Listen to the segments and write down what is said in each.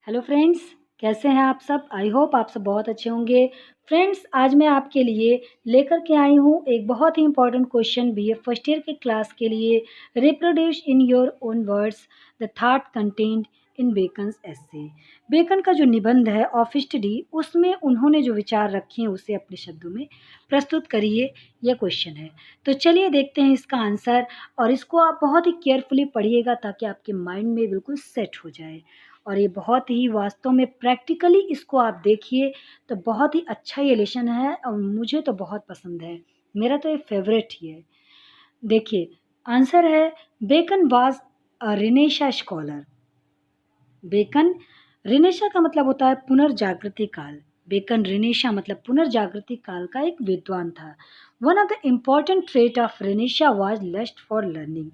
Hello friends, कैसे हैं आप सब? आई होप आप सब बहुत अच्छे होंगे। फ्रेंड्स, आज मैं आपके लिए लेकर के आई हूँ एक बहुत ही important question BA first year के क्लास के लिए। Reproduce in your own words the thought contained in Bacon's essay. Bacon का जो निबंध है ऑफ स्टडी, उसमें उन्होंने जो विचार रखे हैं उसे अपने शब्दों में प्रस्तुत करिए, यह क्वेश्चन है। तो चलिए देखते हैं इसका आंसर, और इसको आप बहुत ही केयरफुली पढ़िएगा ताकि आपके माइंड में बिल्कुल सेट हो जाए। और ये बहुत ही वास्तव में प्रैक्टिकली इसको आप देखिए तो बहुत ही अच्छा ये लेसन है और मुझे तो बहुत पसंद है। मेरा तो ये फेवरेट ही है। देखिए, आंसर है Bacon was a renaissance scholar. Bacon, renaissance का मतलब होता है पुनर्जागृति काल। बेकन रिनेशा मतलब पुनर्जागृति काल का एक विद्वान था। One of the important trait of renaissance was lust for learning.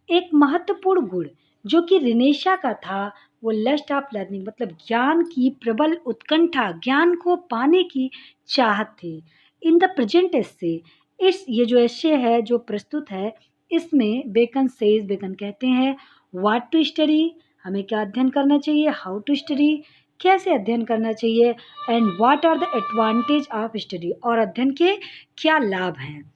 एक महत्वपूर्ण गुण जो कि रिनेशा का था वो लस्ट ऑफ लर्निंग मतलब ज्ञान की प्रबल उत्कंठा, ज्ञान को पाने की चाहत थी। इन द प्रेजेंट एस्से, इस ये जो एस्से है जो प्रस्तुत है, इसमें बेकन कहते हैं व्हाट टू स्टडी, हमें क्या अध्ययन करना चाहिए, हाउ टू स्टडी, कैसे अध्ययन करना चाहिए, and what are the advantage of study, और अध्ययन के क्या लाभ हैं।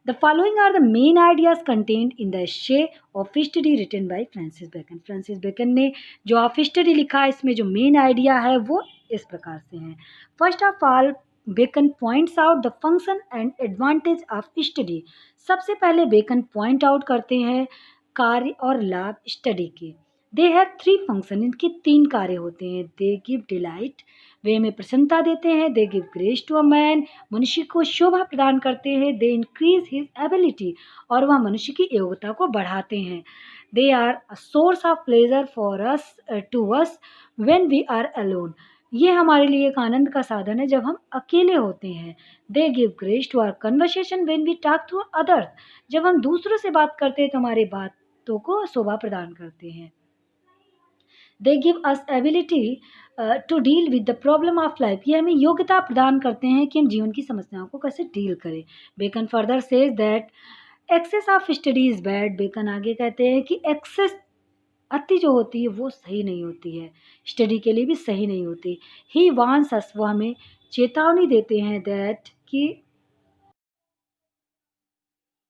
The following are the main ideas contained in the essay of study written by Francis Bacon. Francis Bacon ने जो ऑफ स्टडी लिखा है, इसमें जो मेन आइडिया है वो इस प्रकार से हैं। First of all, Bacon points out the function and advantage of study. सबसे पहले बेकन पॉइंट आउट करते हैं कार्य और लाभ स्टडी के। दे हैव थ्री फंक्शन, इनके तीन कार्य होते हैं। दे गिव डिलाइट, वे हमें प्रसन्नता देते हैं। They give grace to a man, मनुष्य को शोभा प्रदान करते हैं। दे इंक्रीज हिज एबिलिटी, और वह मनुष्य की योग्यता को बढ़ाते हैं। They are a source of pleasure for us to us when we are alone, ये हमारे लिए एक आनंद का साधन है जब हम अकेले होते हैं। They give grace to our conversation when we talk to others, जब हम दूसरों से बात करते हैं तो हमारी बातों को शोभा प्रदान करते हैं। They give us ability to deal with the problem of life, ये हमें योग्यता प्रदान करते हैं कि हम जीवन की समस्याओं को कैसे डील करें। Bacon further says that excess of study is bad. Bacon आगे कहते हैं कि एक्सेस, अति जो होती है वो सही नहीं होती है, स्टडी के लिए भी सही नहीं होती। ही वांट्स अस, वो हमें चेतावनी देते हैं दैट कि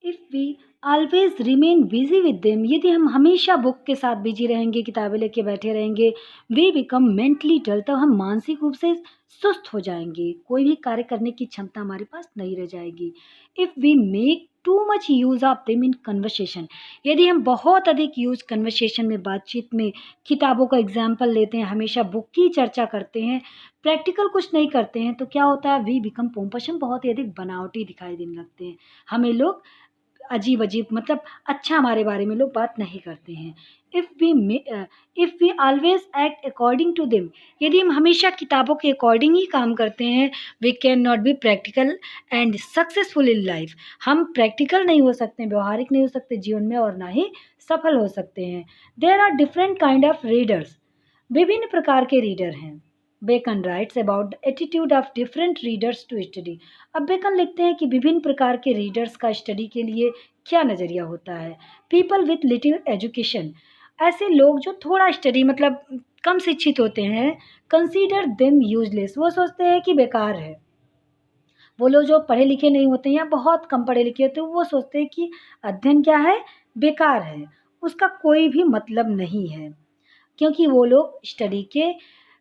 if we always remain busy with them, यदि हम हमेशा बुक के साथ बिजी रहेंगे, किताबें लेके बैठे रहेंगे, वी बिकम मेंटली डल, तब हम मानसिक रूप से सुस्त हो जाएंगे, कोई भी कार्य करने की क्षमता हमारे पास नहीं रह जाएगी। If we make too much use of them in conversation, यदि हम बहुत अधिक यूज कन्वर्सेशन में, बातचीत में, किताबों का एग्जाम्पल लेते हैं, हमेशा बुक की चर्चा करते हैं, प्रैक्टिकल कुछ नहीं करते हैं, तो क्या होता है, वी बिकम पोम्पश, हम बहुत ही अधिक बनावटी दिखाई देने लगते हैं, हमें लोग अजीब अजीब मतलब अच्छा हमारे बारे में लोग बात नहीं करते हैं। If we always act according to them, यदि हम हमेशा किताबों के अकॉर्डिंग ही काम करते हैं, we can not be practical and successful in life, हम प्रैक्टिकल नहीं हो सकते, व्यवहारिक नहीं हो सकते जीवन में, और ना ही सफल हो सकते हैं। There are different kind of readers, विभिन्न प्रकार के रीडर हैं। Bacon writes about the attitude of different readers to study. अब बेकन लिखते हैं कि विभिन्न प्रकार के रीडर्स का स्टडी के लिए क्या नज़रिया होता है। पीपल विथ लिटिल एजुकेशन, ऐसे लोग जो थोड़ा स्टडी मतलब कम शिक्षित होते हैं, कंसीडर देम यूजलेस, वो सोचते हैं कि बेकार है। वो लोग जो पढ़े लिखे नहीं होते या बहुत कम पढ़े लिखे होते हैं, वो सोचते हैं कि अध्ययन क्या है, बेकार है, उसका कोई भी मतलब नहीं है, क्योंकि वो लोग स्टडी के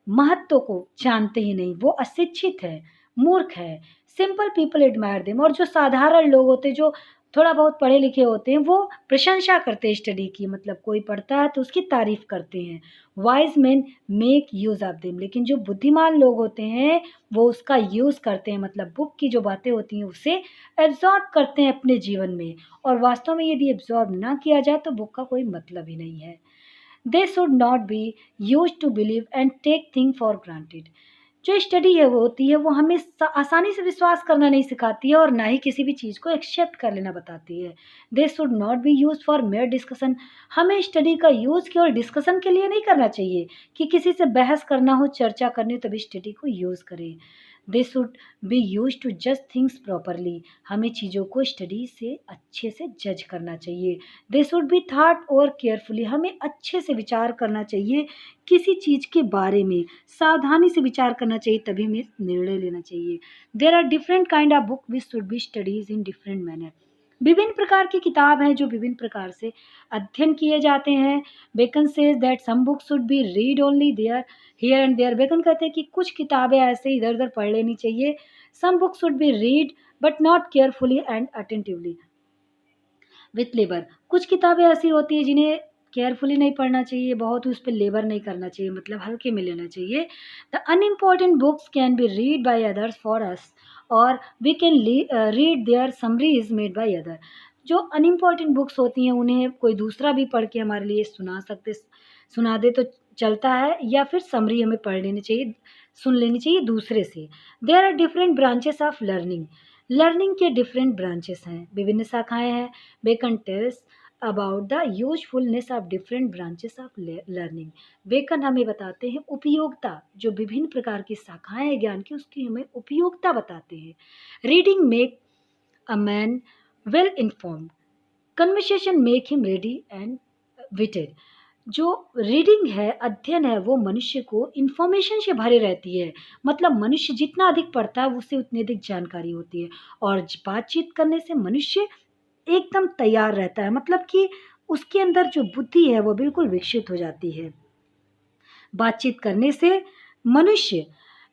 महत्व को जानते ही नहीं, वो अशिक्षित है, मूर्ख है। सिंपल पीपल एडमायर देम, और जो साधारण लोग होते हैं, जो थोड़ा बहुत पढ़े लिखे होते हैं, वो प्रशंसा करते हैं स्टडी की, मतलब कोई पढ़ता है तो उसकी तारीफ करते हैं। Wise man make use of them, लेकिन जो बुद्धिमान लोग होते हैं वो उसका यूज़ करते हैं, मतलब बुक की जो बातें होती हैं उसे एब्जॉर्ब करते हैं अपने जीवन में, और वास्तव में यदि एब्जॉर्ब ना किया जाए तो बुक का कोई मतलब ही नहीं है। They should not be use to believe and take thing for granted, जो स्टडी है वो होती है वो हमें आसानी से विश्वास करना नहीं सिखाती है, और ना ही किसी भी चीज़ को एक्सेप्ट कर लेना बताती है। They should not be use for mayor discussion, हमें स्टडी का यूज़ केवल डिस्कशन के लिए नहीं करना चाहिए कि किसी से बहस करना हो, चर्चा करनी हो, तभी स्टडी को यूज़ करें। They should be used to जज थिंग्स प्रॉपरली। हमें चीज़ों को स्टडी से अच्छे से जज करना चाहिए। दे शुड बी थॉट और केयरफुली। हमें अच्छे से विचार करना चाहिए किसी चीज़ के बारे में, सावधानी से विचार करना चाहिए, तभी हमें निर्णय लेना चाहिए। There are different kind of book which should be studies in different manner. विभिन्न प्रकार की किताब हैं जो विभिन्न प्रकार से अध्ययन किए जाते हैं। Bacon says that some books should be read only there here and there. Bacon कहते हैं कि कुछ किताबें ऐसे इधर उधर पढ़ लेनी चाहिए। Some books should be read but not carefully and attentively with labour. कुछ किताबें ऐसी होती हैं जिन्हें केयरफुली नहीं पढ़ना चाहिए, बहुत ही उस पर लेबर नहीं करना चाहिए, मतलब हल्के में लेना चाहिए। The unimportant books can be read by others for us और we can read their summaries made by other. जो अनइम्पॉर्टेंट बुक्स होती हैं उन्हें कोई दूसरा भी पढ़ के हमारे लिए सुना दे तो चलता है, या फिर समरी हमें पढ़ लेनी चाहिए, सुन लेनी चाहिए दूसरे से। There are different branches of learning. Learning के डिफरेंट ब्रांचेस हैं, विभिन्न शाखाएं हैं। Bacon tells about the usefulness of different branches of learning. Bacon हमें बताते हैं उपयोगिता, जो विभिन्न प्रकार की शाखाएं हैं ज्ञान की, उसकी हमें उपयोगिता बताते हैं। Reading make a man well informed, conversation make him ready and witted. जो रीडिंग है, अध्ययन है, वो मनुष्य को इन्फॉर्मेशन से भरे रहती है। मतलब मनुष्य जितना अधिक पढ़ता है उससे उतनी अधिक जानकारी होती है। और बातचीत करने से मनुष्य एकदम तैयार रहता है, मतलब कि उसके अंदर जो बुद्धि है वो बिल्कुल विकसित हो जाती है। बातचीत करने से मनुष्य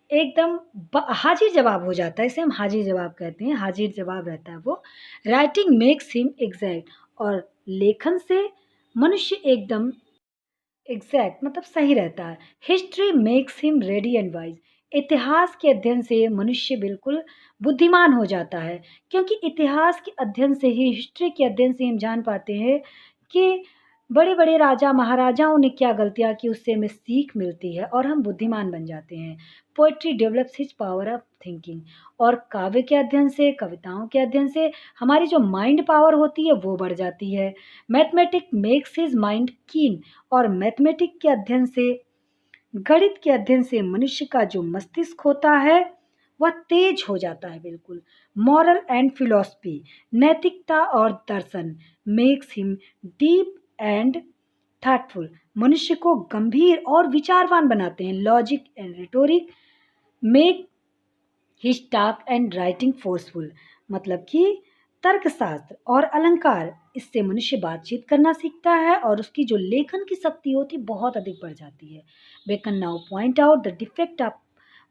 एकदम हाजिर जवाब हो जाता है, इसे हम हाजिर जवाब कहते हैं, हाजिर जवाब रहता है वो। राइटिंग मेक्स हिम एग्जैक्ट, और लेखन से मनुष्य एकदम एग्जैक्ट मतलब सही रहता है। History makes him ready and wise. इतिहास के अध्ययन से मनुष्य बिल्कुल बुद्धिमान हो जाता है, क्योंकि इतिहास के अध्ययन से ही, हिस्ट्री के अध्ययन से हम जान पाते हैं कि बड़े बड़े राजा महाराजाओं ने क्या गलतियाँ की, उससे हमें सीख मिलती है और हम बुद्धिमान बन जाते हैं। Poetry develops his power of thinking, और काव्य के अध्ययन से, कविताओं के अध्ययन से हमारी जो माइंड पावर होती है वो बढ़ जाती है। मैथमेटिक मेक्स हिज माइंड कीन, और मैथमेटिक के अध्ययन से, गणित के अध्ययन से मनुष्य का जो मस्तिष्क होता है वह तेज हो जाता है बिल्कुल। मॉरल एंड फिलॉसफी, नैतिकता और दर्शन, makes him deep and thoughtful, मनुष्य को गंभीर और विचारवान बनाते हैं। Logic and rhetoric make his talk and writing forceful, मतलब कि तर्कशास्त्र और अलंकार, इससे मनुष्य बातचीत करना सीखता है और उसकी जो लेखन की शक्ति होती है बहुत अधिक बढ़ जाती है। Bacon now point out the defect of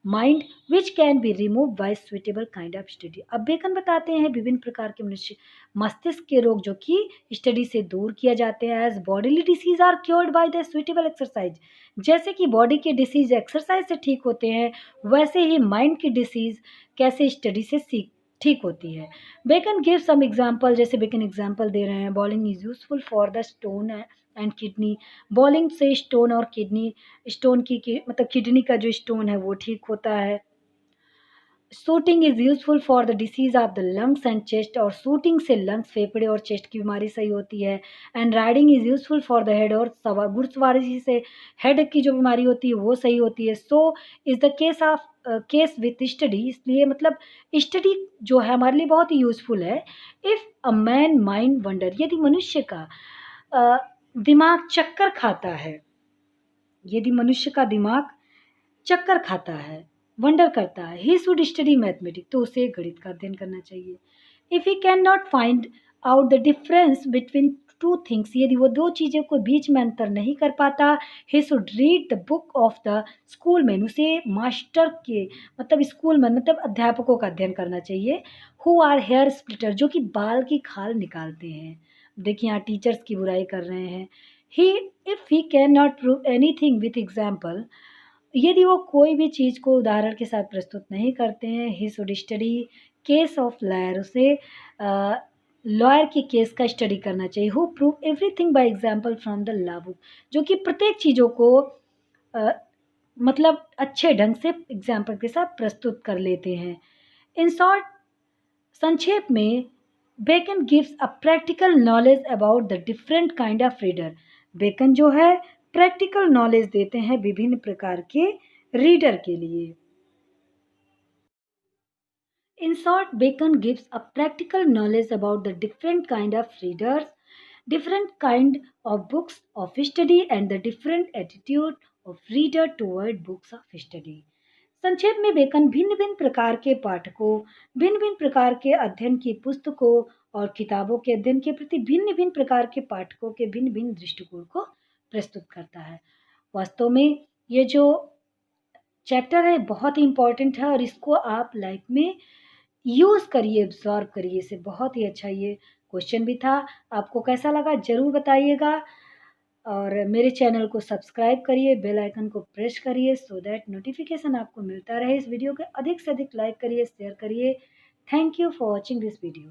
mind which can be remove by suitable kind of study. अब बेकन बताते हैं विभिन्न प्रकार के मनुष्य मस्तिष्क के रोग जो कि स्टडी से दूर किया जाते हैं। As bodily disease are cured by the suitable exercise, जैसे कि बॉडी के डिसीज एक्सरसाइज से ठीक होते हैं, वैसे ही माइंड की डिसीज कैसे स्टडी से सीख ठीक होती है। बेकन गिव सम एग्जाम्पल, जैसे बेकन एग्जाम्पल दे रहे हैं। Bowling is useful for the stone and kidney. Bowling से स्टोन और किडनी, स्टोन की मतलब किडनी का जो स्टोन है वो ठीक होता है। Shooting is useful for the disease of the lungs and chest, और शूटिंग से लंग्स, फेफड़े और चेस्ट की बीमारी सही होती है। And riding is useful for the head, और घुड़सवारी से हेड की जो बीमारी होती है वो सही होती है। So is the case with study, इसलिए मतलब स्टडी जो है हमारे लिए बहुत ही यूजफुल है। If a man mind wonder, यदि मनुष्य का अ, दिमाग चक्कर खाता है, यदि मनुष्य का दिमाग चक्कर खाता है, वंडर करता है, ही शुड स्टडी मैथमेटिक्स, तो उसे गणित का अध्ययन करना चाहिए। If he can not find out the difference between two things, यदि वो दो चीज़ों को बीच में अंतर नहीं कर पाता, he should read the book of the school man, उसे मास्टर के मतलब स्कूल मैन मतलब अध्यापकों का अध्ययन करना चाहिए। हु आर हेयर स्प्लिटर, जो कि बाल की खाल निकालते हैं। देखिए यहाँ टीचर्स की बुराई कर रहे हैं। He if he can not prove anything with example, यदि वो कोई भी चीज़ को उदाहरण के साथ प्रस्तुत नहीं करते हैं, he should study case of lawyer, उसे लॉयर के केस का स्टडी करना चाहिए। Who prove everything by example from the law book, जो कि प्रत्येक चीज़ों को अ, मतलब अच्छे ढंग से एग्जाम्पल के साथ प्रस्तुत कर लेते हैं। इन शॉर्ट, संक्षेप में, Bacon gives a practical knowledge about the different kind of reader. Bacon जो है प्रैक्टिकल नॉलेज देते हैं विभिन्न प्रकार के रीडर के लिए। In short, Bacon gives a practical knowledge about the different kind of readers, different kind of books of study and the different attitude of reader toward books of study. संक्षेप में bacon भिन्न भिन्न प्रकार के पाठकों, भिन्न भिन्न प्रकार के अध्ययन की पुस्तकों और किताबों के अध्ययन के प्रति भिन्न भिन्न प्रकार के पाठकों के भिन्न भिन्न दृष्टिकोण को प्रस्तुत करता है। वास्तव में ये जो चैप्टर है बहुत ही इम्पोर्टेंट है और इसको आप लाइफ में यूज़ करिए, एब्ज़ॉर्ब करिए इसे। बहुत ही अच्छा ये क्वेश्चन भी था। आपको कैसा लगा ज़रूर बताइएगा और मेरे चैनल को सब्सक्राइब करिए, बेल आइकन को प्रेस करिए सो दैट नोटिफिकेशन आपको मिलता रहे इस वीडियो के। अधिक से अधिक लाइक करिए, शेयर करिए। Thank you for watching this video.